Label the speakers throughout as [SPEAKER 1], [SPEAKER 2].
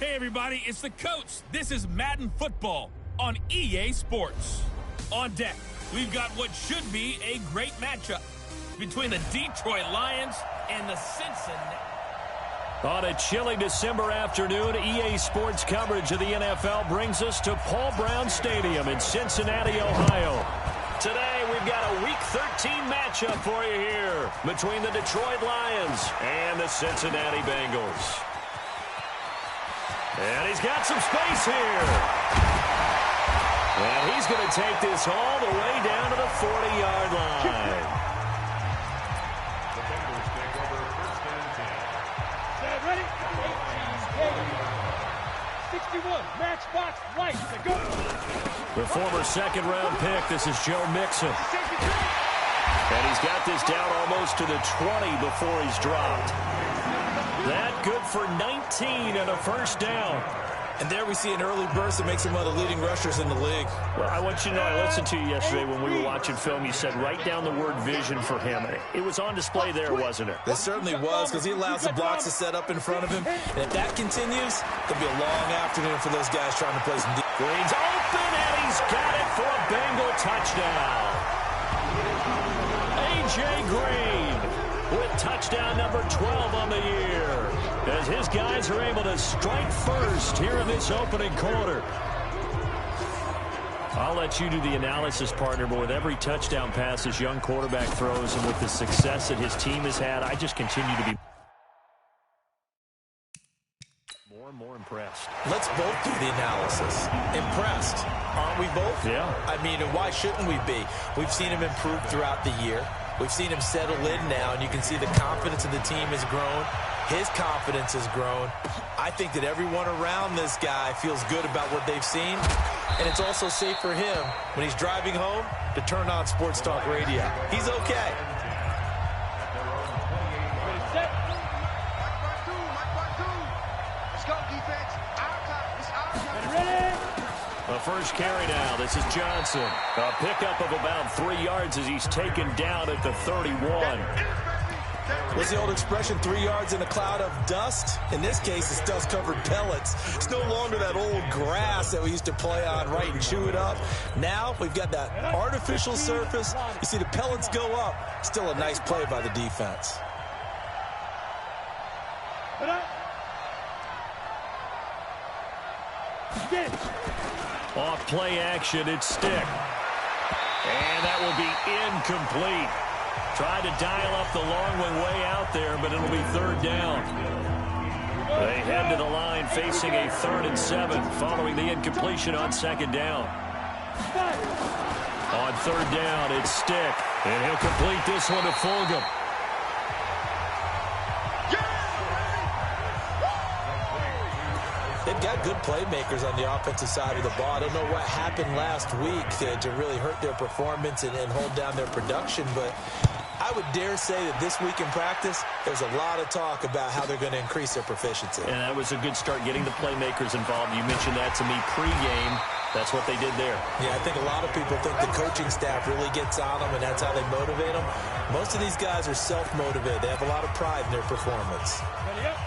[SPEAKER 1] Hey everybody, it's the coach. This is Madden Football on EA Sports. On deck, we've got what should be a great matchup between the Detroit Lions and the Cincinnati.
[SPEAKER 2] On a chilly December afternoon, EA Sports coverage of the NFL brings us to Paul Brown Stadium in Cincinnati, Ohio. Today, we've got a Week 13 matchup for you here between the Detroit Lions and the Cincinnati Bengals. And he's got some space here. And he's going to take this all the way down to the 40-yard line.
[SPEAKER 3] The Bengals take over first and 10.
[SPEAKER 4] Ready? 61, matchbox, right, go.
[SPEAKER 2] The former second-round pick, this is Joe Mixon. And he's got this down almost to the 20 before he's dropped. That good for 19 and a first down.
[SPEAKER 5] And there we see an early burst that makes him one of the leading rushers in the league.
[SPEAKER 2] Well, I want you to know, I listened to you yesterday when we were watching film. You said write down the word vision for him. It was on display there, wasn't it?
[SPEAKER 5] It certainly was, because he allows the blocks to set up in front of him. And if that continues, it'll be a long afternoon for those guys trying to play some deep.
[SPEAKER 2] Green's open, and he's got it for a Bengal touchdown. A.J. Green with touchdown number 12 on the year, as his guys are able to strike first here in this opening quarter. I'll let you do the analysis, partner, but with every touchdown pass this young quarterback throws and with the success that his team has had, I just continue to be more and more impressed.
[SPEAKER 5] Let's both do the analysis. Impressed, aren't we both?
[SPEAKER 2] Yeah.
[SPEAKER 5] I mean, and why shouldn't we be? We've seen him improve throughout the year. We've seen him settle in now, and you can see the confidence of the team has grown. His confidence has grown. I think that everyone around this guy feels good about what they've seen, and it's also safe for him when he's driving home to turn on Sports Talk Radio. He's okay.
[SPEAKER 2] The first carry now. This is Johnson. A pickup of about 3 yards as he's taken down at the 31.
[SPEAKER 5] What's the old expression, 3 yards in a cloud of dust? In this case, it's dust-covered pellets. It's no longer that old grass that we used to play on, right, and chew it up. Now we've got that artificial surface. You see the pellets go up. Still a nice play by the defense.
[SPEAKER 2] Off play action, it's Stick. And that will be incomplete. Tried to dial up the long one way out there, but it'll be third down. They head to the line facing a 3rd and 7 following the incompletion on second down. On third down, it's Stick. And he'll complete this one to Fulgham.
[SPEAKER 5] They've got good playmakers on the offensive side of the ball. I don't know what happened last week to really hurt their performance and hold down their production, but I would dare say that this week in practice, there's a lot of talk about how they're going to increase their proficiency.
[SPEAKER 2] And that was a good start, getting the playmakers involved. You mentioned that to me pregame. That's what they did there.
[SPEAKER 5] Yeah, I think a lot of people think the coaching staff really gets on them, and that's how they motivate them. Most of these guys are self-motivated. They have a lot of pride in their performance.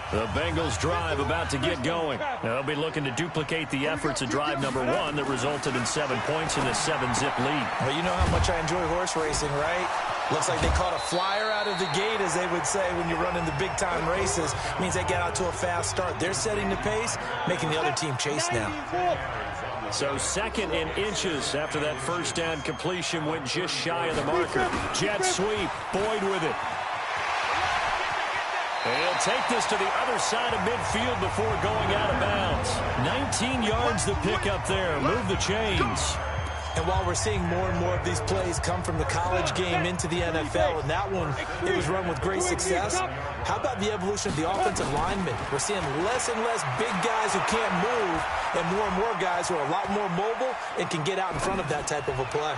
[SPEAKER 2] The Bengals drive about to get going. They'll be looking to duplicate the efforts of drive number 1 that resulted in 7 points in a 7-zip lead.
[SPEAKER 5] Well, you know how much I enjoy horse racing, right? Looks like they caught a flyer out of the gate, as they would say when you're running the big-time races. It means they get out to a fast start. They're setting the pace, making the other team chase now.
[SPEAKER 2] So 2nd and inches after that first down completion went just shy of the marker. Jet sweep, Boyd with it. He'll take this to the other side of midfield before going out of bounds. 19 yards to pick up there. Move the chains.
[SPEAKER 5] And while we're seeing more and more of these plays come from the college game into the NFL, and that one, it was run with great success, how about the evolution of the offensive linemen? We're seeing less and less big guys who can't move, and more guys who are a lot more mobile and can get out in front of that type of a play.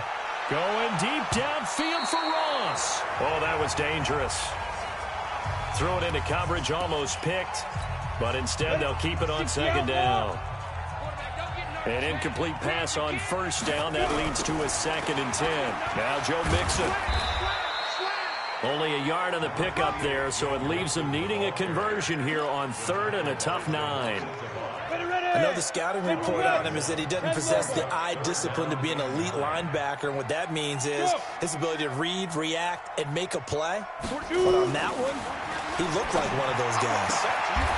[SPEAKER 2] Going deep downfield for Ross. Oh, that was dangerous. Threw it into coverage, almost picked, but instead they'll keep it on second down. An incomplete pass on first down. That leads to a 2nd and 10. Now Joe Mixon. Only a yard on the pickup there, so it leaves them needing a conversion here on 3rd and a tough 9.
[SPEAKER 5] I know the scouting report on him is that he doesn't possess the eye discipline to be an elite linebacker, and what that means is his ability to read, react, and make a play. But on that one, he looked like one of those guys.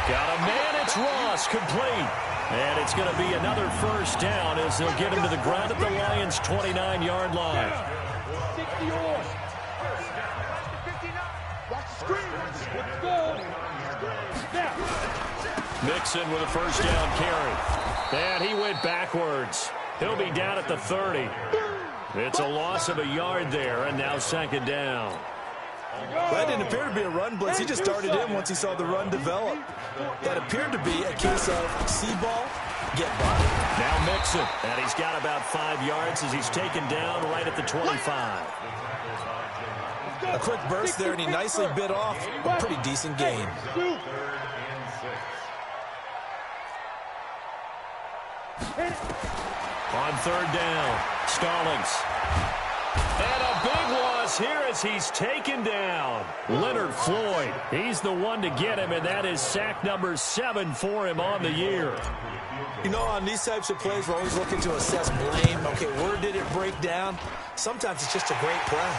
[SPEAKER 2] Got a man, it's Ross, complete. And it's going to be another first down as they'll get him to the ground at the Lions' 29-yard line.
[SPEAKER 4] 60 on. Watch the screen. Let's go. Now.
[SPEAKER 2] Mixon with a first down carry. And he went backwards. He'll be down at the 30. It's a loss of a yard there, and now second down.
[SPEAKER 5] That didn't appear to be a run blitz. He just started in once he saw the run develop. That appeared to be a case of see ball, get ball.
[SPEAKER 2] Now Mixon, and he's got about 5 yards as he's taken down right at the 25.
[SPEAKER 5] A quick burst there, and he nicely bit off a pretty decent gain.
[SPEAKER 2] On third down, Stallings. And a big loss here as he's taken down. Leonard Floyd, he's the one to get him, and that is sack number 7 for him on the year.
[SPEAKER 5] You know, on these types of plays, we're always looking to assess blame. Okay, where did it break down? Sometimes it's just a great play.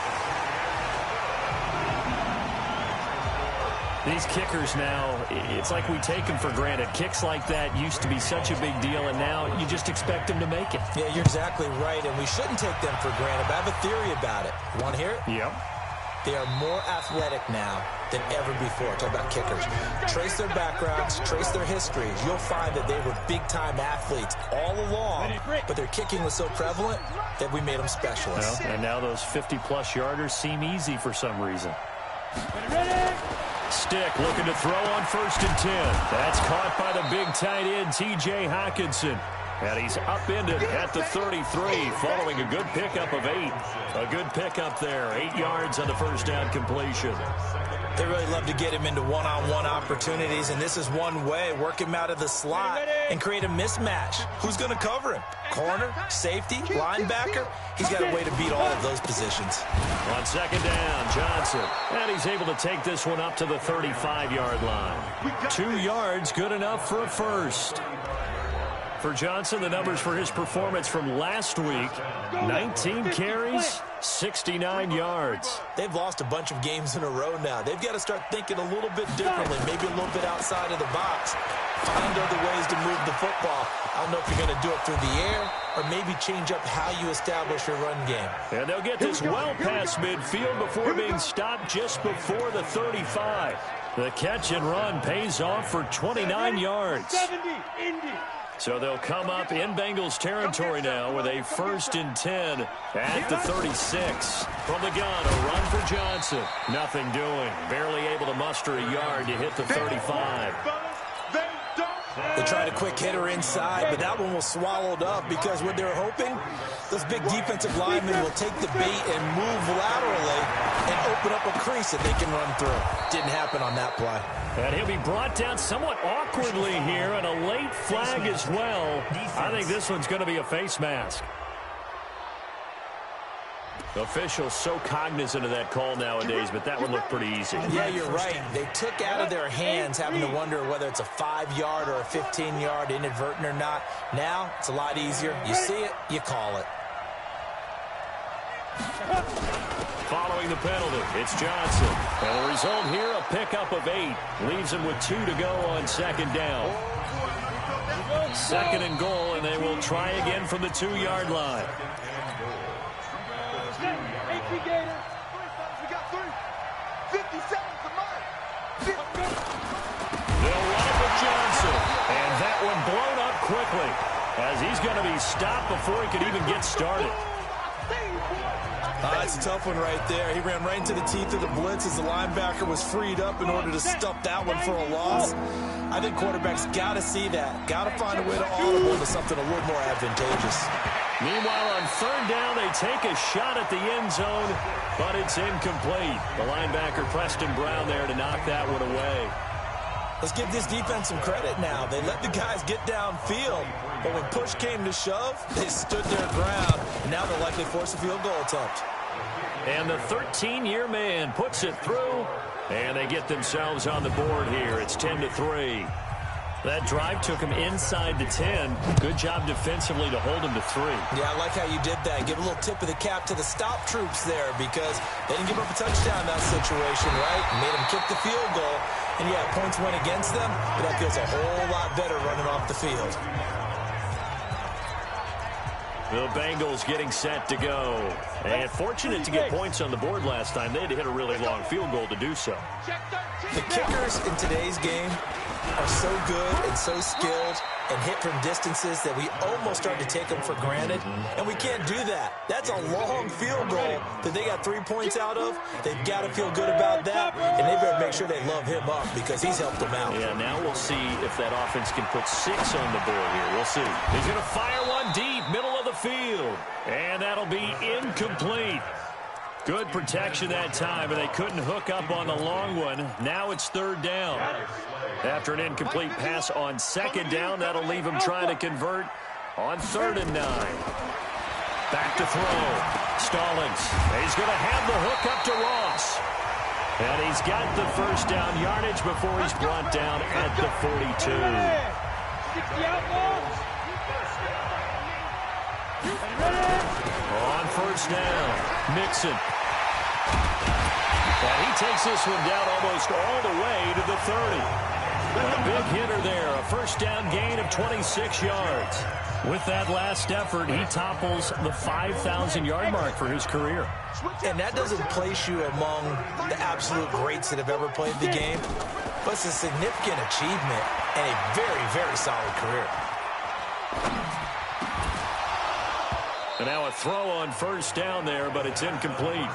[SPEAKER 2] These kickers now, it's like we take them for granted. Kicks like that used to be such a big deal, and now you just expect them to make it.
[SPEAKER 5] Yeah, you're exactly right, and we shouldn't take them for granted. But I have a theory about it. You want to hear it?
[SPEAKER 2] Yep.
[SPEAKER 5] They are more athletic now than ever before. Talk about kickers. Trace their backgrounds, trace their histories. You'll find that they were big-time athletes all along, but their kicking was so prevalent that we made them specialists.
[SPEAKER 2] Well, and now those 50-plus yarders seem easy for some reason. Stick looking to throw on 1st and 10. That's caught by the big tight end, T.J. Hockenson. And he's upended at the 33 following a good pickup of 8. A good pickup there. 8 yards on the first down completion.
[SPEAKER 5] They really love to get him into one-on-one opportunities, and this is one way. Work him out of the slot and create a mismatch. Who's going to cover him? Corner, safety, linebacker? He's got a way to beat all of those positions.
[SPEAKER 2] On second down, Johnson. And he's able to take this one up to the 35-yard line. 2 yards, good enough for a first. For Johnson, the numbers for his performance from last week, 19 carries, 69 yards.
[SPEAKER 5] They've lost a bunch of games in a row now. They've got to start thinking a little bit differently, maybe a little bit outside of the box. Find other ways to move the football. I don't know if you're going to do it through the air or maybe change up how you establish your run game.
[SPEAKER 2] And they'll get this well past midfield before being stopped just before the 35. The catch and run pays off for 29 yards.
[SPEAKER 4] 70, Indy.
[SPEAKER 2] So they'll come up in Bengals territory now with a 1st and 10 at the 36. From the gun, a run for Johnson. Nothing doing. Barely able to muster a yard to hit the 35.
[SPEAKER 5] They tried a quick hitter inside, but that one was swallowed up because what they're hoping, those big defensive linemen will take the bait and move laterally and open up a crease that they can run through. Didn't happen on that play.
[SPEAKER 2] And he'll be brought down somewhat awkwardly here, and a late flag as well. I think this one's going to be a face mask. Officials so cognizant of that call nowadays, but that one looked pretty easy.
[SPEAKER 5] Yeah, you're right. They took out of their hands having to wonder whether it's a 5-yard or a 15-yard inadvertent or not. Now, it's a lot easier. You see it, you call it.
[SPEAKER 2] Following the penalty, it's Johnson. And the result here, a pickup of 8. Leaves him with 2 to go on second down. 2nd and goal, and they will try again from the 2-yard line.
[SPEAKER 4] We got 3. 57 for mine.
[SPEAKER 2] They'll run it with Johnson. And that one blown up quickly as he's going to be stopped before he could even get started.
[SPEAKER 5] That's a tough one right there. He ran right into the teeth of the blitz as the linebacker was freed up in order to stuff that one for a loss. I think quarterbacks got to see that. Got to find a way to audible to something a little more advantageous.
[SPEAKER 2] Meanwhile, on third down, they take a shot at the end zone, but it's incomplete. The linebacker, Preston Brown, there to knock that one away.
[SPEAKER 5] Let's give this defense some credit now. They let the guys get downfield, but when push came to shove, they stood their ground. Now they'll likely force a field goal attempt.
[SPEAKER 2] And the 13-year man puts it through, and they get themselves on the board here. It's 10-3. That drive took him inside the 10. Good job defensively to hold him to 3.
[SPEAKER 5] Yeah, I like how you did that. Give a little tip of the cap to the stop troops there because they didn't give up a touchdown in that situation, right? Made them kick the field goal. And, yeah, points went against them, but that feels a whole lot better running off the field.
[SPEAKER 2] The Bengals getting set to go. And fortunate to get points on the board last time. They had to hit a really long field goal to do so.
[SPEAKER 5] The kickers in today's game are so good and so skilled and hit from distances that we almost start to take them for granted, and we can't do that. That's a long field goal that they got 3 points out of. They've got to feel good about that, and they better make sure they love him up because he's helped them out.
[SPEAKER 2] Yeah, now we'll see if that offense can put 6 on the board here. We'll see. He's going to fire one deep, middle of the field, and that'll be incomplete. Good protection that time, and they couldn't hook up on the long one. Now it's 3rd down. After an incomplete pass on 2nd down, that'll leave him trying to convert on 3rd and 9. Back to throw. Stallings. He's going to have the hook up to Ross. And he's got the 1st down yardage before he's brought down at the 42. On 1st down, Mixon. And he takes this one down almost all the way to the 30. A big hitter there, a 1st down gain of 26 yards. With that last effort, he topples the 5,000-yard mark for his career.
[SPEAKER 5] And that doesn't place you among the absolute greats that have ever played the game, but it's a significant achievement and a very, very solid career.
[SPEAKER 2] And now a throw on 1st down there, but it's incomplete.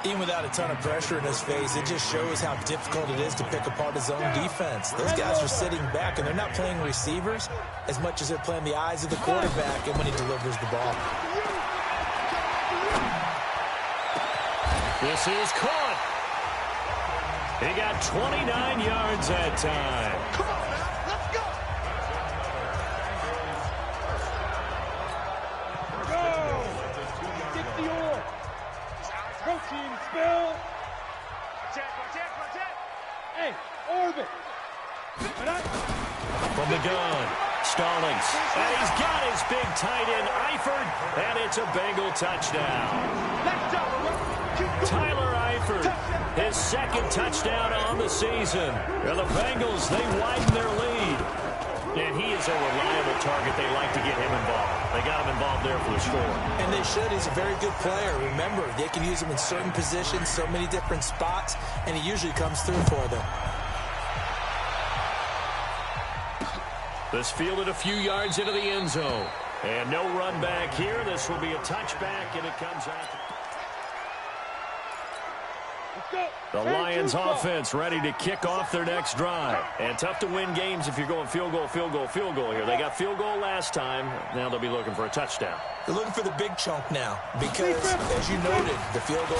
[SPEAKER 5] Even without a ton of pressure in his face, it just shows how difficult it is to pick apart his own defense. Those guys are sitting back, and they're not playing receivers as much as they're playing the eyes of the quarterback and when he delivers the ball.
[SPEAKER 2] This is caught. He got 29 yards that time.
[SPEAKER 4] Come on, man. Let's go. Go. Get the oar. Go, team. Spill. Watch it. Hey, orbit.
[SPEAKER 2] From the gun, Stallings. And he's got his big tight end, Eifert. And it's a Bengal touchdown. Tyler Eifert, his 2nd touchdown on the season. And the Bengals, they widen their lead. And he is a reliable target. They like to get him involved. They got him involved there for the score.
[SPEAKER 5] And they should. He's a very good player. Remember, they can use him in certain positions, so many different spots, and he usually comes through for them.
[SPEAKER 2] This fielded a few yards into the end zone. And no run back here. This will be a touchback, and it comes out. The Lions offense ready to kick off their next drive. And tough to win games if you're going field goal here. They got field goal last time. Now they'll be looking for a touchdown.
[SPEAKER 5] They're looking for the big chunk now because, as you noted, the field goal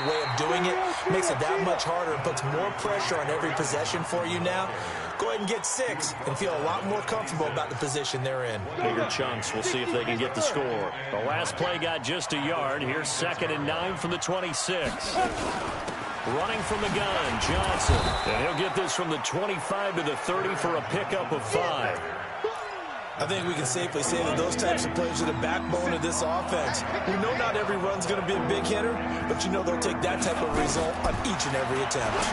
[SPEAKER 5] way of doing it makes it that much harder and puts more pressure on every possession for you now. Go ahead and get 6 and feel a lot more comfortable about the position they're in.
[SPEAKER 2] Bigger chunks. We'll see if they can get the score. The last play got just a yard. Here's 2nd and 9 from the 26. Running from the gun, Johnson. And he'll get this from the 25 to the 30 for a pickup of 5.
[SPEAKER 5] I think we can safely say that those types of plays are the backbone of this offense. We know not every run's going to be a big hitter, but you know they'll take that type of result on each and every attempt.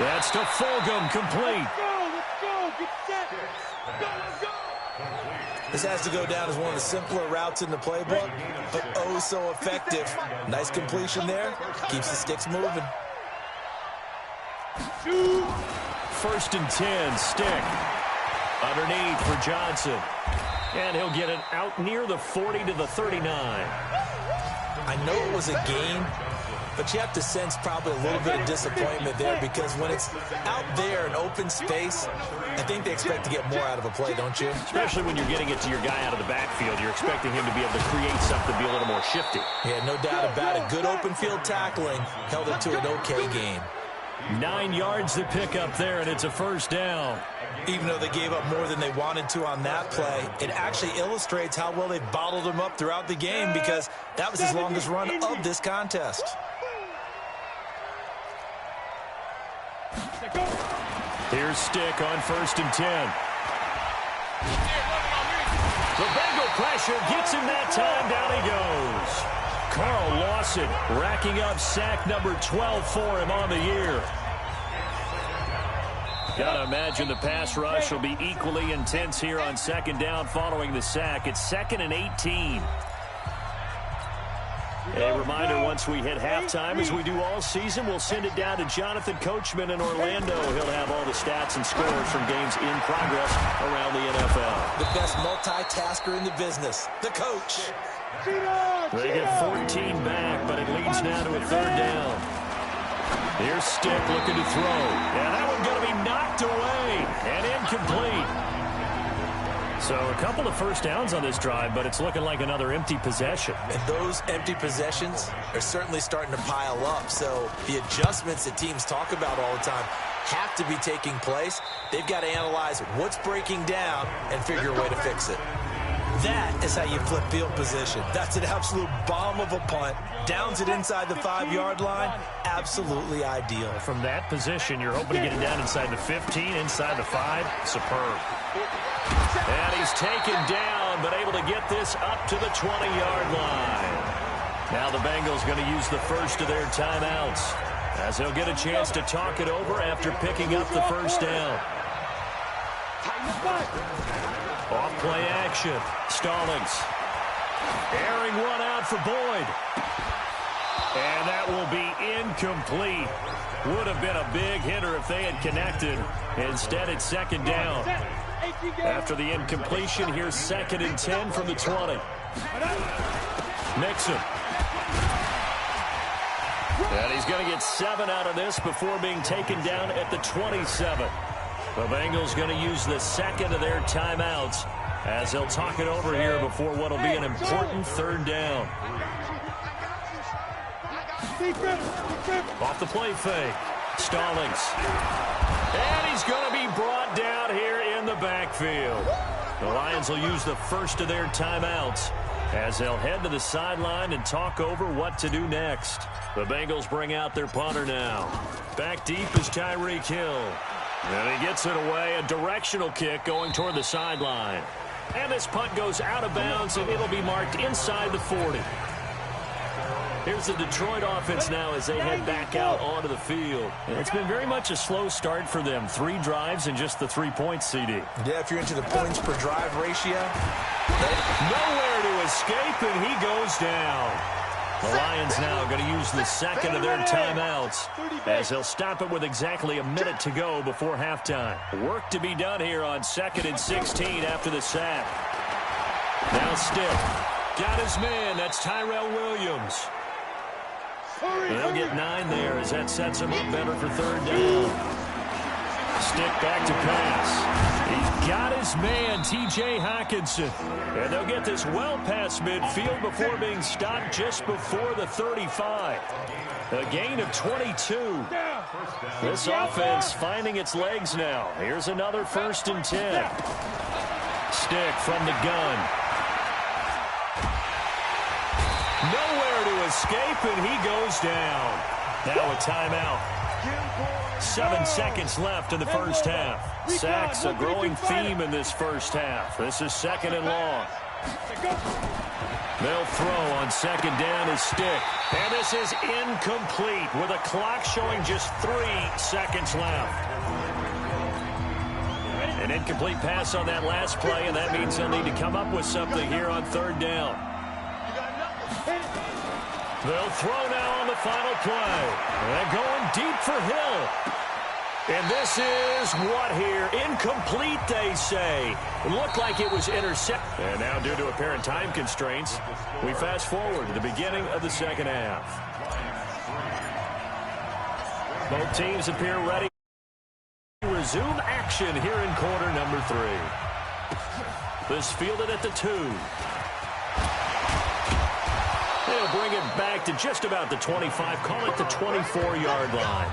[SPEAKER 2] That's to Fulgham, complete.
[SPEAKER 4] Let's go. Get set. Let's go.
[SPEAKER 5] This has to go down as one of the simpler routes in the playbook, but oh so effective. Nice completion there. Keeps the sticks moving.
[SPEAKER 2] 1st and 10, stick. Underneath for Johnson. And he'll get it out near the 40 to the 39.
[SPEAKER 5] I know it was a gain, but you have to sense probably a little bit of disappointment there because when it's out there in open space, I think they expect to get more out of a play, don't you?
[SPEAKER 2] Especially when you're getting it to your guy out of the backfield. You're expecting him to be able to create something, be a little more shifty.
[SPEAKER 5] Yeah, no doubt about it. Good open field tackling held it to an okay gain.
[SPEAKER 2] 9 yards to pick up there, and it's a 1st down.
[SPEAKER 5] Even though they gave up more than they wanted to on that play, it actually illustrates how well they bottled him up throughout the game because that was his longest run of this contest.
[SPEAKER 2] Here's Stick on 1st and 10. The Bengal pressure gets him that time. Down he goes. Carl Lawson racking up sack number 12 for him on the year. Got to imagine the pass rush will be equally intense here on 2nd down following the sack. It's 2nd and 18. A reminder, once we hit halftime, as we do all season, we'll send it down to Jonathan Coachman in Orlando. He'll have all the stats and scores from games in progress around the NFL.
[SPEAKER 5] The best multitasker in the business, the coach.
[SPEAKER 2] They get 14 back, but it leads now to a 3rd down. Here's Stick looking to throw. And that one's going to be knocked away and incomplete. So a couple of 1st downs on this drive, but it's looking like another empty possession.
[SPEAKER 5] And those empty possessions are certainly starting to pile up. So the adjustments that teams talk about all the time have to be taking place. They've got to analyze what's breaking down and figure a way to fix it. That is how you flip field position. That's an absolute bomb of a punt. Downs it inside the 5-yard line. Absolutely ideal.
[SPEAKER 2] From that position, you're hoping to get it down inside the 15, inside the 5. Superb. And he's taken down, but able to get this up to the 20-yard line. Now the Bengals going to use the first of their timeouts, as they'll get a chance to talk it over after picking up the 1st down. Off play action. Stallings. Airing one out for Boyd. And that will be incomplete. Would have been a big hitter if they had connected. Instead, it's 2nd down. After the incompletion, here's 2nd and 10 from the 20. Mixon. And he's going to get 7 out of this before being taken down at the 27. The Bengals going to use the 2nd of their timeouts as they'll talk it over here before what will be an important 3rd down. Off the play fake. Stallings. And he's going to be brought down here in the backfield. The Lions will use the first of their timeouts as they'll head to the sideline and talk over what to do next. The Bengals bring out their punter now. Back deep is Tyreek Hill. And he gets it away, a directional kick going toward the sideline. And this punt goes out of bounds, and it'll be marked inside the 40. Here's the Detroit offense now as they head back out onto the field. And it's been very much a slow start for them. 3 drives and just the 3 points, CD.
[SPEAKER 5] Yeah, if you're into the points per drive ratio.
[SPEAKER 2] Nowhere to escape, and he goes down. The Lions now going to use the 2nd of their timeouts as they'll stop it with exactly a minute to go before halftime. Work to be done here on 2nd and 16 after the sack. Now Stick. Got his man. That's Tyrell Williams. They'll get 9 there as that sets him up better for 3rd down. Stick back to pass. He's got his man, T.J. Hockenson. And they'll get this well past midfield before being stopped just before the 35. A gain of 22. This offense finding its legs now. Here's another 1st and 10. Stick from the gun. Nowhere to escape, and he goes down. Now a timeout. 7 seconds left in the first half. Sacks, a growing theme in this first half. This is 2nd and long. They'll throw on 2nd down as Stick. And this is incomplete with a clock showing just 3 seconds left. An incomplete pass on that last play, and that means they'll need to come up with something here on 3rd down. They'll throw now on the final play. They're going deep for Hill. And this is what here? Incomplete, they say. It looked like it was intercepted. And now, due to apparent time constraints, we fast forward to the beginning of the 2nd half. Both teams appear ready to resume action here in quarter number 3. This fielded at the 2. They'll bring it back to just about the 25, call it the 24-yard line.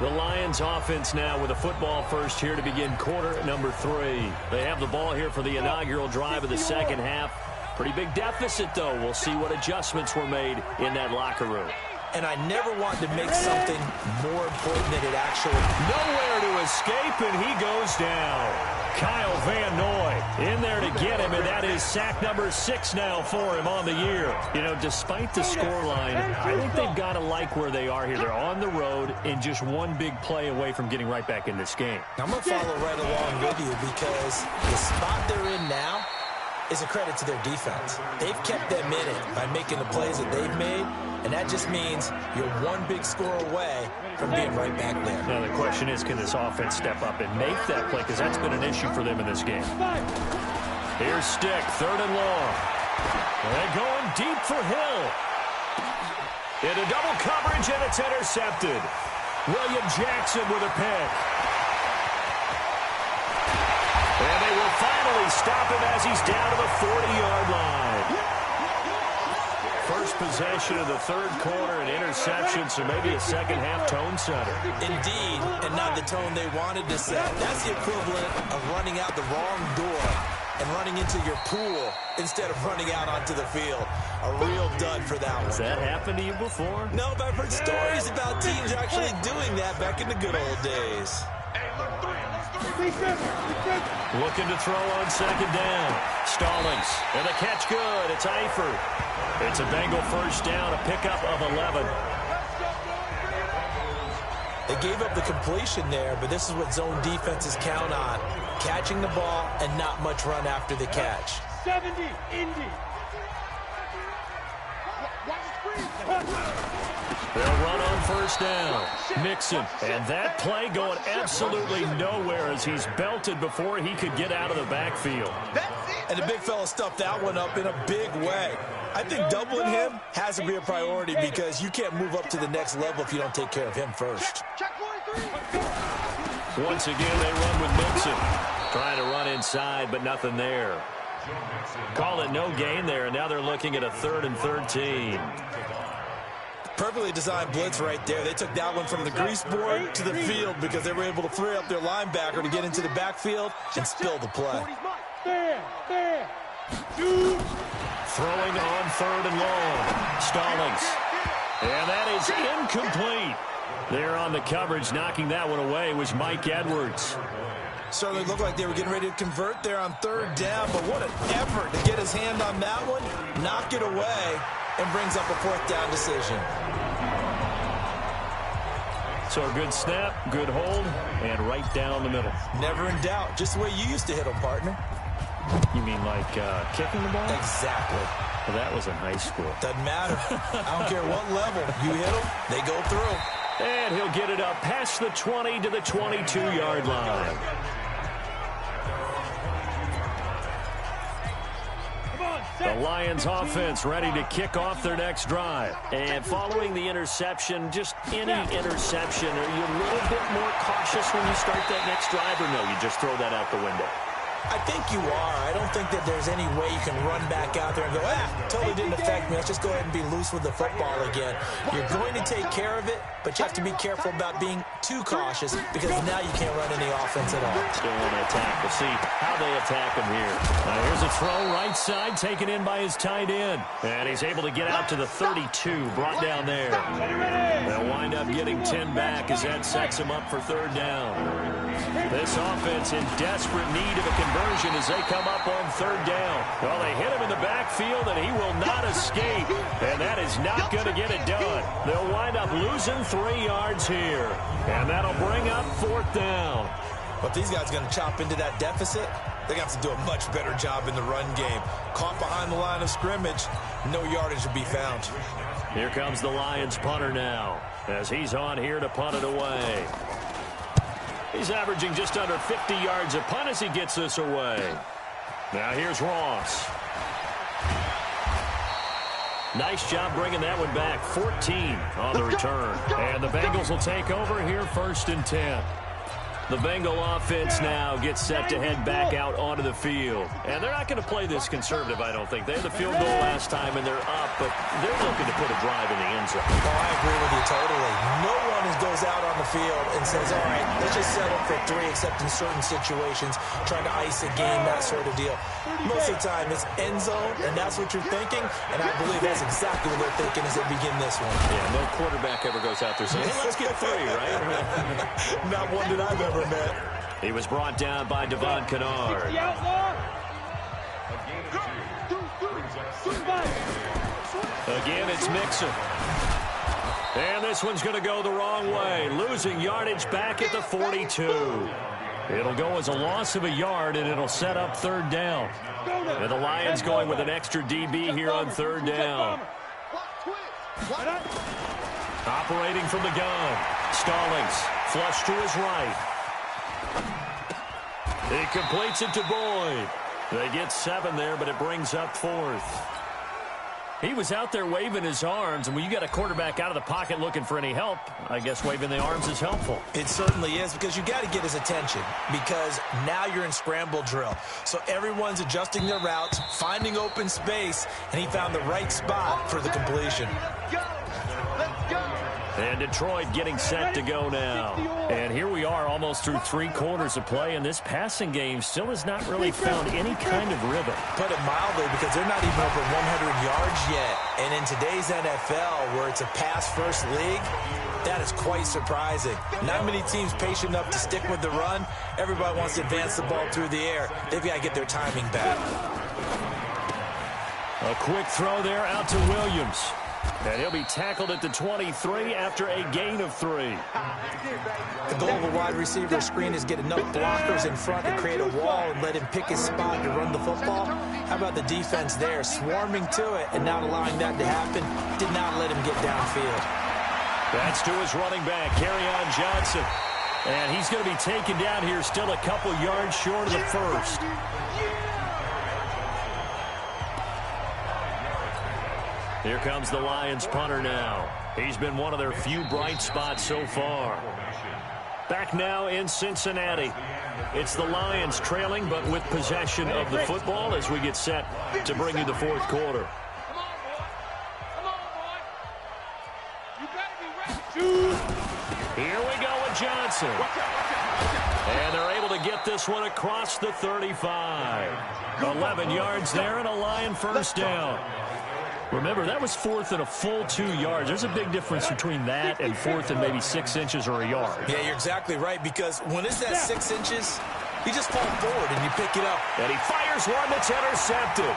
[SPEAKER 2] The Lions offense now with a football first here to begin quarter number 3. They have the ball here for the inaugural drive of the 2nd half. Pretty big deficit, though. We'll see what adjustments were made in that locker room.
[SPEAKER 5] and I never want to make something more important than it actually is.
[SPEAKER 2] Nowhere to escape, and he goes down. Kyle Van Noy in there to get him, and that is sack number 6 now for him on the year. You know, despite the scoreline, I think they've got to like where they are here. They're on the road and just one big play away from getting right back in this game.
[SPEAKER 5] I'm going to follow right along with you because the spot they're in now is a credit to their defense. They've kept them in it by making the plays that they've made, and that just means you're one big score away from being right back there.
[SPEAKER 2] Now the question is, can this offense step up and make that play? Because that's been an issue for them in this game. Here's Stick, 3rd and long. And going deep for Hill. Into double coverage, and it's intercepted. William Jackson with a pick. And they will finally stop him as he's down to the 40-yard line. First possession of the 3rd quarter, an interception, so maybe a second-half tone setter.
[SPEAKER 5] Indeed, and not the tone they wanted to set. That's the equivalent of running out the wrong door and running into your pool instead of running out onto the field. A real dud for that one.
[SPEAKER 2] Has that happened to you before?
[SPEAKER 5] No, but I've heard stories about teams actually doing that back in the good old days.
[SPEAKER 2] Looking to throw on 2nd down. Stallings, and the catch good. It's Eifert. It's a Bengal first down, a pickup of 11.
[SPEAKER 5] They gave up the completion there, but this is what zone defenses count on. Catching the ball and not much run after the catch.
[SPEAKER 4] 70, Indy.
[SPEAKER 2] They'll run on 1st down. Mixon, and that play going absolutely nowhere as he's belted before he could get out of the backfield.
[SPEAKER 5] And the big fella stuffed that one up in a big way. I think doubling him has to be a priority because you can't move up to the next level if you don't take care of him first.
[SPEAKER 2] Once again, they run with Mixon. Trying to run inside, but nothing there. Call it no gain there, and now they're looking at a 3rd and 13.
[SPEAKER 5] Perfectly designed blitz right there. They took that one from the grease board to the field because they were able to free up their linebacker to get into the backfield and spill the play.
[SPEAKER 2] Throwing on 3rd and long. Stallings. And that is incomplete. There on the coverage, knocking that one away was Mike Edwards.
[SPEAKER 5] Certainly looked like they were getting ready to convert there on 3rd down, but what an effort to get his hand on that one, knock it away, and brings up a 4th down decision.
[SPEAKER 2] So a good snap, good hold, and right down the middle.
[SPEAKER 5] Never in doubt. Just the way you used to hit them, partner.
[SPEAKER 2] You mean like kicking the ball?
[SPEAKER 5] Exactly.
[SPEAKER 2] Well, that was in high school.
[SPEAKER 5] Doesn't matter. I don't care what level. You hit them, they go through.
[SPEAKER 2] And he'll get it up past the 20 to the 22-yard line. The Lions offense ready to kick off their next drive. And following the interception, just any interception, are you a little bit more cautious when you start that next drive, or no, you just throw that out the window?
[SPEAKER 5] I think you are. I don't think that there's any way you can run back out there and go, totally didn't affect me. Let's just go ahead and be loose with the football again. You're going to take care of it, but you have to be careful about being too cautious because now you can't run any offense at all.
[SPEAKER 2] Still on the attack. We'll see how they attack him here. Now here's a throw right side taken in by his tight end. And he's able to get out to the 32, brought down there. They'll wind up getting 10 back as that sets him up for 3rd down. This offense in desperate need of a conversion as they come up on 3rd down. Well, they hit him in the backfield, and he will not escape. And that is not going to get it done. They'll wind up losing 3 yards here. And that'll bring up 4th down.
[SPEAKER 5] But these guys are going to chop into that deficit. They're going to have to do a much better job in the run game. Caught behind the line of scrimmage, no yardage to be found.
[SPEAKER 2] Here comes the Lions punter now as he's on here to punt it away. He's averaging just under 50 yards a punt as he gets this away. Now here's Ross. Nice job bringing that one back. 14 on the return. And the Bengals will take over here 1st and 10. The Bengal offense now gets set to head back out onto the field. And they're not going to play this conservative, I don't think. They had the field goal last time, and they're up, but they're looking to put a drive in the end zone.
[SPEAKER 5] Oh, I agree with you totally. No one and goes out on the field and says, all right, let's just settle for 3, except in certain situations, trying to ice a game, that sort of deal. Most of the time, it's end zone, and that's what you're thinking, and I believe that's exactly what they're thinking as they begin this one.
[SPEAKER 2] Yeah, no quarterback ever goes out there saying, hey, let's get 3, right?
[SPEAKER 5] Not one that I've ever met.
[SPEAKER 2] He was brought down by Devon Kennard. Again, it's Mixon. And this one's going to go the wrong way, losing yardage back at the 42. It'll go as a loss of a yard, and it'll set up 3rd down. And the Lions going with an extra DB here on 3rd down. Operating from the gun. Stallings, flush to his right. He completes it to Boyd. They get 7 there, but it brings up 4th. He was out there waving his arms, and when you got a quarterback out of the pocket looking for any help, I guess waving the arms is helpful.
[SPEAKER 5] It certainly is, because you got to get his attention, because now you're in scramble drill. So everyone's adjusting their routes, finding open space, and he found the right spot for the completion.
[SPEAKER 2] And Detroit getting set to go now. And here we are almost through 3 quarters of play, and this passing game still has not really found any kind of rhythm.
[SPEAKER 5] Put it mildly, because they're not even over 100 yards yet. And in today's NFL, where it's a pass-first league, that is quite surprising. Not many teams patient enough to stick with the run. Everybody wants to advance the ball through the air. They've got to get their timing back.
[SPEAKER 2] A quick throw there out to Williams. And he'll be tackled at the 23 after a gain of 3.
[SPEAKER 5] The goal of a wide receiver screen is get enough blockers in front to create a wall and let him pick his spot to run the football. How about the defense there, swarming to it and not allowing that to happen? Did not let him get downfield.
[SPEAKER 2] That's to his running back, Kerryon Johnson. And he's going to be taken down here still a couple yards short of the 1st. Here comes the Lions punter now. He's been one of their few bright spots so far. Back now in Cincinnati. It's the Lions trailing, but with possession of the football as we get set to bring you the 4th quarter. Here we go with Johnson. And they're able to get this one across the 35. 11 yards there and a Lion first down. Remember, that was 4th and a full 2 yards. There's a big difference between that and 4th and maybe 6 inches or a yard.
[SPEAKER 5] Yeah, you're exactly right, because when it's that 6 inches, you just fall forward and you pick it up.
[SPEAKER 2] And he fires one that's intercepted.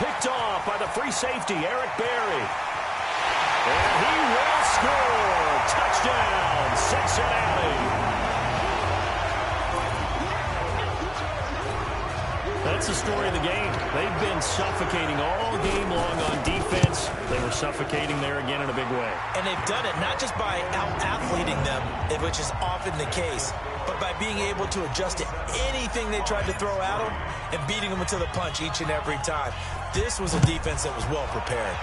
[SPEAKER 2] Picked off by the free safety, Eric Berry. And he will score. Touchdown, Cincinnati. That's the story of the game. They've been suffocating all game long on defense. They were suffocating there again in a big way.
[SPEAKER 5] And they've done it not just by out-athleting them, which is often the case, but by being able to adjust to anything they tried to throw at them and beating them to the punch each and every time. This was a defense that was well prepared.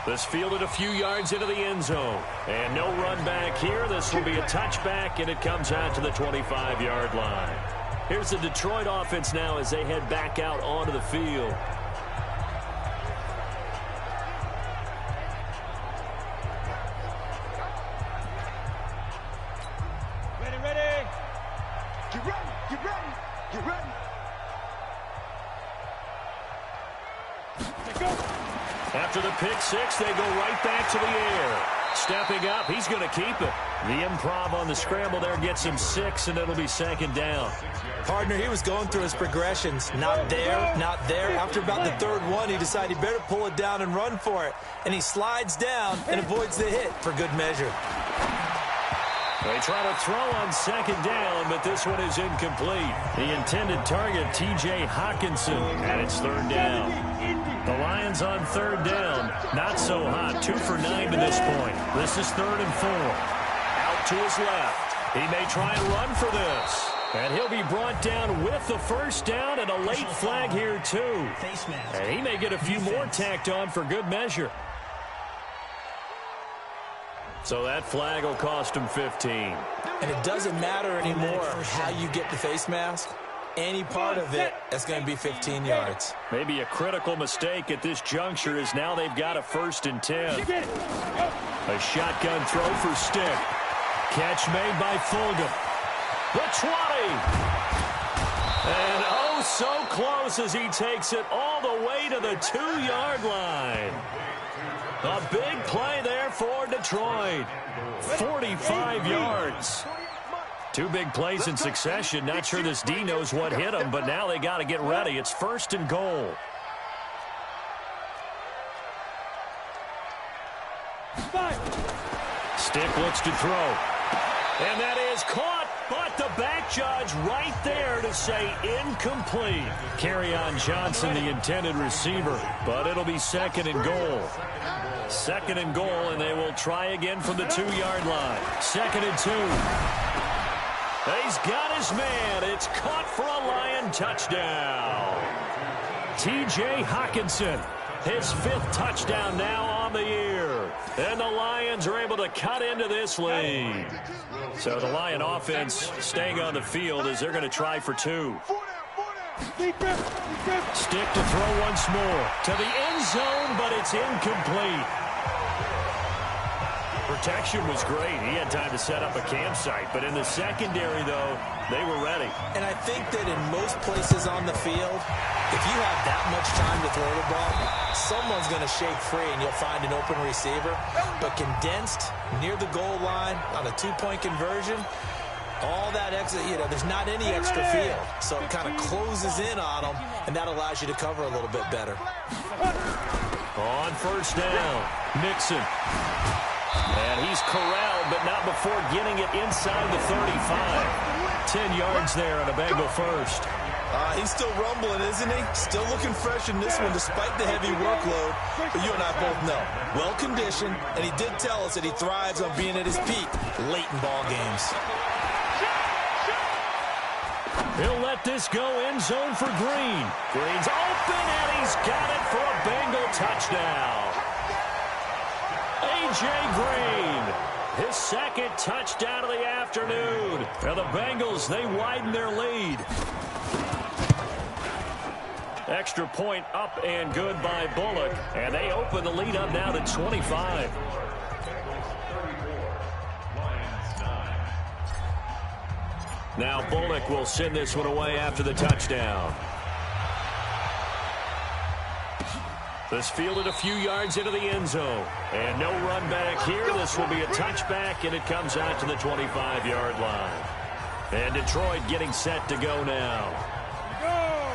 [SPEAKER 2] This fielded a few yards into the end zone. And no run back here. This will be a touchback, and it comes out to the 25-yard line. Here's the Detroit offense now as they head back out onto the field.
[SPEAKER 4] Ready. Get ready.
[SPEAKER 2] After the pick six, they go right back to the air. Stepping up, he's going to keep it. The improv on the scramble there gets him 6, and it'll be 2nd down.
[SPEAKER 5] Partner, he was going through his progressions. Not there, not there. After about the 3rd one, he decided he better pull it down and run for it. And he slides down and avoids the hit for good measure.
[SPEAKER 2] They try to throw on 2nd down, but this one is incomplete. The intended target, T.J. Hawkinson, and it's 3rd down. The Lions on 3rd down. Not so hot. 2 for 9 to this point. This is 3rd and 4. Out to his left. He may try and run for this. And he'll be brought down with the 1st down and a late flag here, too. And he may get a few more tacked on for good measure. So that flag will cost him 15.
[SPEAKER 5] And it doesn't matter anymore how you get the face mask. any part of it, that's going to be 15 yards.
[SPEAKER 2] Maybe a critical mistake at this juncture is now they've got a 1st and 10. A shotgun throw for Stick. Catch made by Fulgham. The 20. And oh, so close as he takes it all the way to the 2-yard line. A big play there for Detroit. 45 yards. 2 big plays in succession. Not sure this D knows what hit him, but now they got to get ready. It's 1st and goal. Stick looks to throw. And that is caught, but the back judge right there to say incomplete. Kerryon Johnson, the intended receiver, but it'll be 2nd and goal. 2nd and goal, and they will try again from the 2-yard line. 2nd and 2. He's got his man. It's caught for a Lion touchdown. T.J. Hockenson, his 5th touchdown now on the year. And the Lions are able to cut into this lead. So the Lion offense staying on the field as they're going to try for 2. Stick to throw once more. To the end zone, but it's incomplete. Protection was great. He had time to set up a campsite. But in the secondary, though, they were ready.
[SPEAKER 5] And I think that in most places on the field, if you have that much time to throw the ball, someone's going to shake free and you'll find an open receiver. But condensed near the goal line on a 2-point conversion, all that extra, there's not any extra field. So it kind of closes in on them, and that allows you to cover a little bit better.
[SPEAKER 2] On 1st down, Nixon. And he's corralled, but not before getting it inside the 35. 10 yards there on a Bengal 1st.
[SPEAKER 5] He's still rumbling, isn't he? Still looking fresh in this one despite the heavy workload. But you and I both know, well-conditioned, and he did tell us that he thrives on being at his peak late in ball games.
[SPEAKER 2] He'll let this go end zone for Green. Green's open, and he's got it for a Bengal touchdown. A.J. Green, his 2nd touchdown of the afternoon. Now the Bengals, they widen their lead. Extra point up and good by Bullock. And they open the lead up now to 25. Now Bullock will send this one away after the touchdown. This fielded a few yards into the end zone. And no run back here. This will be a touchback, and it comes out to the 25-yard line. And Detroit getting set to go now.
[SPEAKER 4] Go!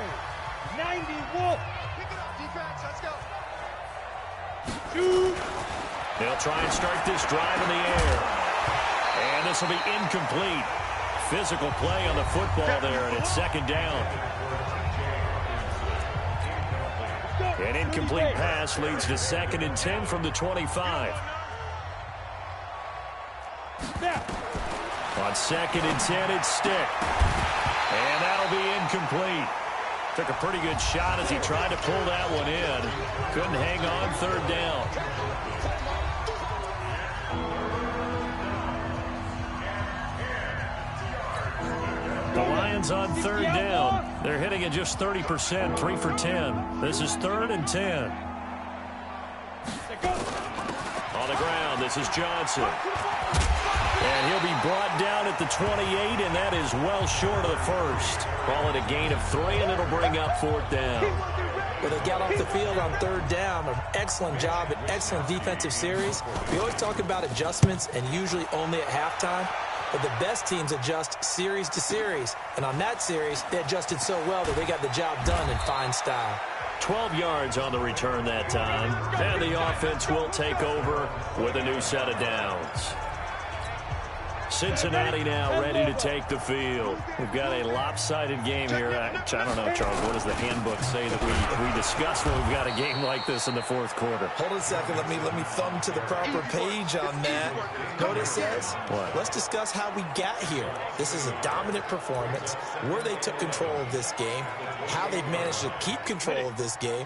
[SPEAKER 4] 90 Wolf!
[SPEAKER 3] Pick it up, defense. Let's go.
[SPEAKER 4] Two!
[SPEAKER 2] They'll try and start this drive in the air. And this will be incomplete. Physical play on the football there, and it's 2nd down. An incomplete pass leads to 2nd and 10 from the 25. On 2nd and 10, it's Stick. And that'll be incomplete. Took a pretty good shot as he tried to pull that one in. Couldn't hang on 3rd down. The Lions on 3rd down. They're hitting at just 30%, 3 for 10. This is 3rd and 10. On the ground, this is Johnson. And he'll be brought down at the 28, and that is well short of the 1st. Call it a gain of 3, and it'll bring up 4th down.
[SPEAKER 5] Well, they got off the field on 3rd down. An excellent job, an excellent defensive series. We always talk about adjustments, and usually only at halftime. But the best teams adjust series to series. And on that series, they adjusted so well that they got the job done in fine style.
[SPEAKER 2] 12 yards on the return that time. And the offense will take over with a new set of downs. Cincinnati now ready to take the field. We've got a lopsided game here. I don't know, Charles, what does the handbook say that we discuss when we've got a game like this in the 4th quarter?
[SPEAKER 5] Hold on a second. Let me thumb to the proper page on that. Know what it says?
[SPEAKER 2] What?
[SPEAKER 5] Let's discuss how we got here. This is a dominant performance, where they took control of this game, how they've managed to keep control of this game,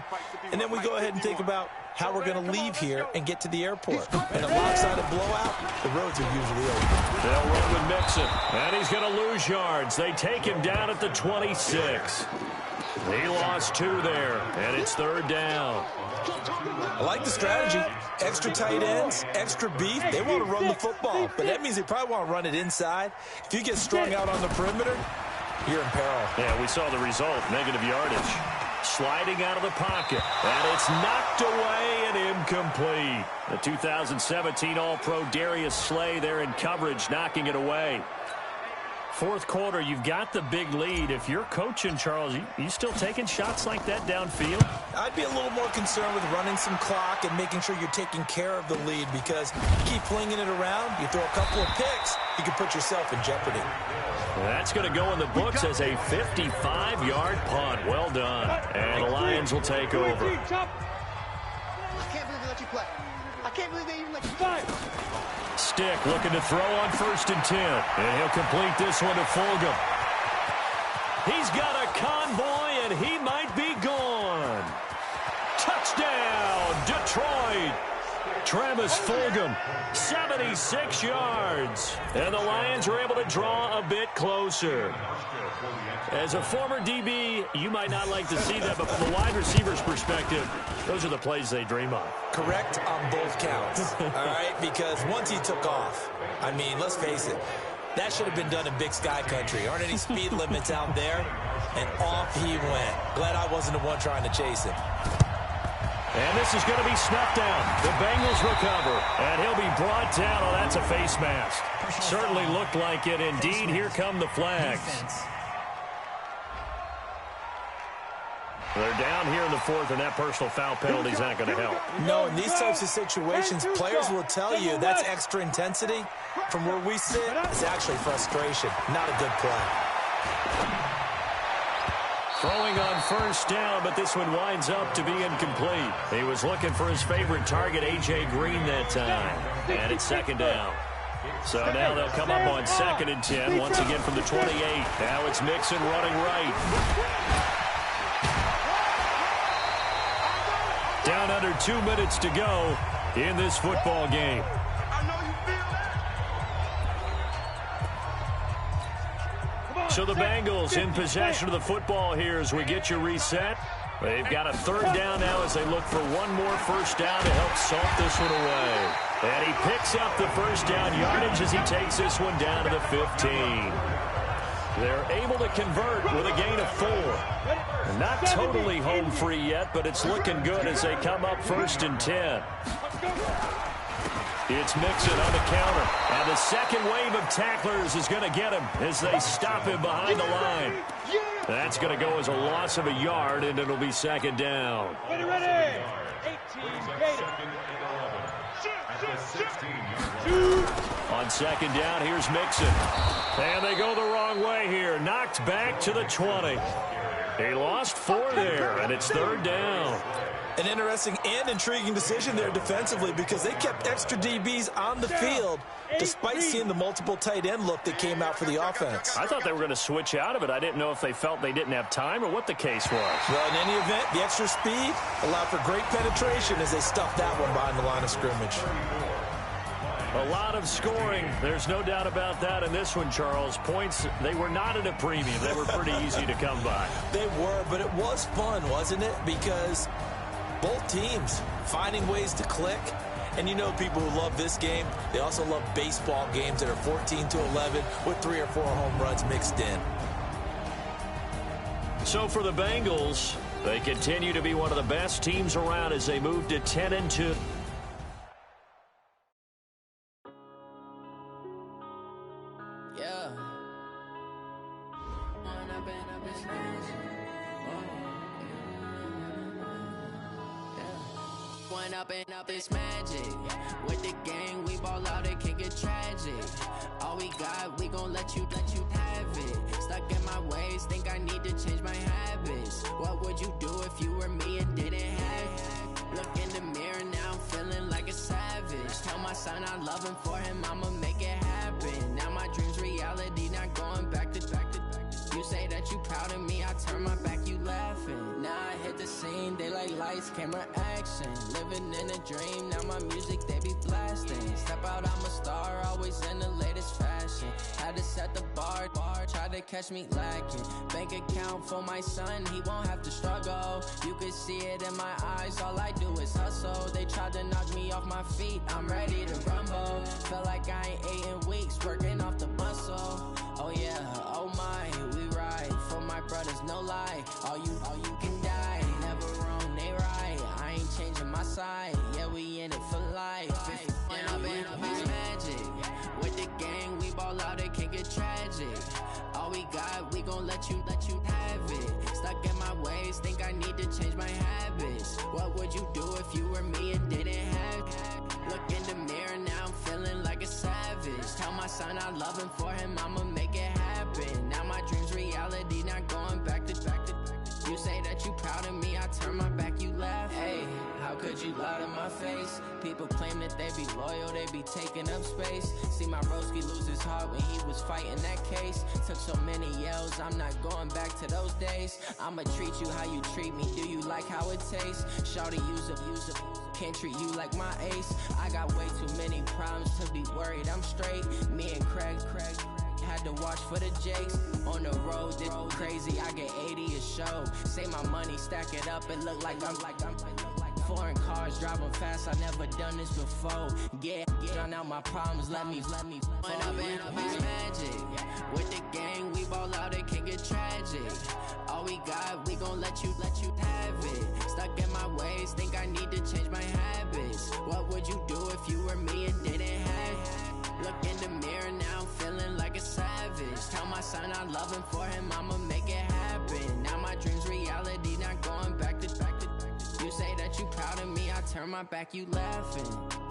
[SPEAKER 5] and then we go ahead and think about how we're going to leave here and get to the airport. In a lopsided blowout, the roads are usually open.
[SPEAKER 2] They'll run with Mixon, and he's going to lose yards. They take him down at the 26. He lost 2 there, and it's 3rd down.
[SPEAKER 5] I like the strategy. Extra tight ends, extra beef. They want to run the football, but that means they probably want to run it inside. If you get strung out on the perimeter, you're in peril.
[SPEAKER 2] Yeah, we saw the result, negative yardage. Sliding out of the pocket, and it's knocked away and incomplete. The 2017 All-Pro Darius Slay there in coverage, knocking it away. 4th quarter, you've got the big lead. If you're coaching, Charles, you still taking shots like that downfield?
[SPEAKER 5] I'd be a little more concerned with running some clock and making sure you're taking care of the lead, because you keep flinging it around, you throw a couple of picks, you can put yourself in jeopardy.
[SPEAKER 2] That's going to go in the books as a 55-yard punt. Well done. And the Lions will take over.
[SPEAKER 3] I can't believe they let you play. I can't believe they even let you play.
[SPEAKER 2] Stick looking to throw on 1st and 10. And he'll complete this one to Fulgham. He's got a convoy, and he might be gone. Touchdown, Detroit. Travis Fulgham, 76 yards. And the Lions are able to draw a bit closer. As a former DB, you might not like to see that, but from the wide receiver's perspective, those are the plays they dream of.
[SPEAKER 5] Correct on both counts, all right? Because once he took off, I mean, let's face it, that should have been done in Big Sky Country. Aren't any speed limits out there? And off he went. Glad I wasn't the one trying to chase him.
[SPEAKER 2] And this is going to be snuffed down. The Bengals recover, and he'll be brought down. Oh, that's a face mask. Certainly looked like it. Indeed, here come the flags. They're down here in the 4th, and that personal foul penalty is not going to help.
[SPEAKER 5] No, in these types of situations, players will tell you that's extra intensity. From where we sit, it's actually frustration, not a good play.
[SPEAKER 2] Throwing on 1st down, but this one winds up to be incomplete. He was looking for his favorite target, A.J. Green, that time. And it's 2nd down. So now they'll come up on 2nd and 10, once again from the 28. Now it's Mixon running right. Down under 2 minutes to go in this football game. So the Bengals in possession of the football here as we get you reset. They've got a 3rd down now as they look for one more 1st down to help salt this one away. And he picks up the 1st down yardage as he takes this one down to the 15. They're able to convert with a gain of 4. Not totally home free yet, but it's looking good as they come up 1st and 10. It's Mixon on the counter. And the second wave of tacklers is going to get him as they stop him behind the line. That's going to go as a loss of a yard, and it'll be 2nd down.
[SPEAKER 4] Ready, ready. 18,
[SPEAKER 2] On 2nd down, here's Mixon. And they go the wrong way here. Knocked back to the 20. He lost 4 there, and it's 3rd down.
[SPEAKER 5] An interesting and intriguing decision there defensively, because they kept extra DBs on the field despite seeing the multiple tight end look that came out for the offense.
[SPEAKER 2] I thought they were going to switch out of it. I didn't know if they felt they didn't have time or what the case was.
[SPEAKER 5] Well, in any event, the extra speed allowed for great penetration as they stuffed that one behind the line of scrimmage.
[SPEAKER 2] A lot of scoring. There's no doubt about that in this one, Charles. Points, they were not at a premium. They were pretty easy to come by.
[SPEAKER 5] They were, but it was fun, wasn't it? Because both teams finding ways to click. And you know people who love this game, they also love baseball games that are 14-11 with 3 or 4 home runs mixed in.
[SPEAKER 2] So for the Bengals, they continue to be one of the best teams around as they move to 10-2.
[SPEAKER 6] Up this magic with the gang, we ball out, it can get tragic. All we got, we gon' let you have it. Stuck in my ways, think I need to change my habits. What would you do if you were me and didn't have it? Look in the mirror now, I'm feeling like a savage. Tell my son I love him, for him I'ma make it happen. Now my dreams reality, not going back to. You say that you proud of me, I turn my back, you laughing. Now I hit the scene, they like lights, camera, action. Living in a dream, now my music they be blasting. Step out, I'm a star, always in the latest fashion. Had to set the bar, try to catch me lacking. Bank account for my son, he won't have to struggle. You can see it in my eyes, all I do is hustle. They tried to knock me off my feet, I'm ready to rumble. Felt like I ain't ate in weeks, working off the muscle. Oh yeah, oh my, we ride for my brothers, no lie. All you can die, never wrong, they right. I ain't changing my side, yeah, we in it for life. And I've been magic. With the gang, we ball out, it can get tragic. All we got, we gon' let you have it. Stuck in my ways, think I need to change my habits. What would you do if you were me and didn't have it? Look in the mirror, now I'm feeling like a savage. Tell my son I love him, for him I'ma make it happen. Now my dream's reality, not going back to. You say that you proud of me, I turn my back, you laugh. Hey, how could you lie to my face? People claim that they be loyal, they be taking up space. See my broski lose his heart when he was fighting that case. Took so many yells, I'm not going back to those days. I'ma treat you how you treat me, do you like how it tastes? Shawty, use up, can't treat you like my ace. I got way too many problems to be worried, I'm straight. Me and Craig had to watch for the Jakes. On the road, this crazy, I get 80 a show. Say my money, stack it up, it look like I'm foreign cars, driving fast, I never done this before. Drown out my problems, let me When I've been magic. With the gang, we ball out, it can get tragic. All we got, we gon' let you have it. Stuck in my ways, think I need to change my habits. What would you do if you were me and didn't have it? Look in the mirror, now I'm feeling like a savage. Tell my son I love him, for him I'ma make it happen. Now my dream's reality, not going back to. You say that you proud of me, I turn my back, you laughing.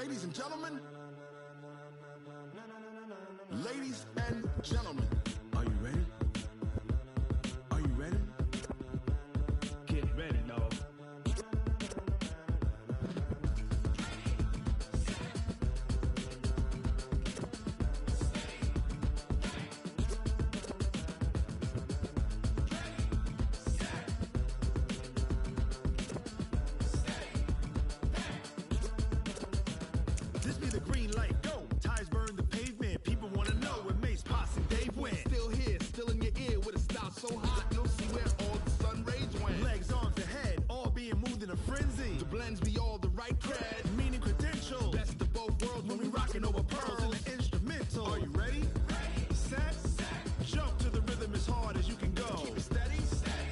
[SPEAKER 7] Ladies and gentlemen. Ladies and gentlemen. Are you ready? Are you ready?
[SPEAKER 4] Get ready, dog.
[SPEAKER 7] This be the green light, go. Tires burn the pavement. People want to know where Mace, Potts, and Dave went. Still here, still in your ear with a style so hot, you'll see where all the sun rays went. Legs, arms, the head, all being moved in a frenzy. The blends be all the right cred, meaning credentials. Best of both worlds when we rocking over pearls in the instrumental. Are you ready? Ready. Set. Jump to the rhythm as hard as you can go. Keep it steady.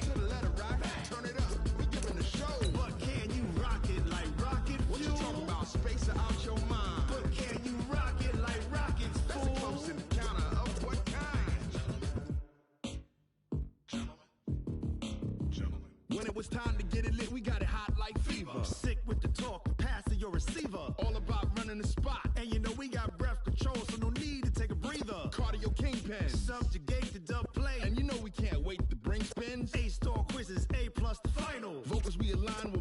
[SPEAKER 7] To the letter rock. Turn it up. We giving the show. But can you rock it like rocket fuel? What you talking about? Space or out your mind? But can you rock it like rockets, fool? That's a close encounter of what kind? Gentlemen. When it was time to get it lit, we got it hot like fever. Sick with the talk, pass to your receiver. All about running the spot. And you know we got breath control, so no need to take a breather. Cardio kingpin, subjugate the dub play. And you know we can't wait to bring spins. A-star quizzes, A+ the final. Vocals we align with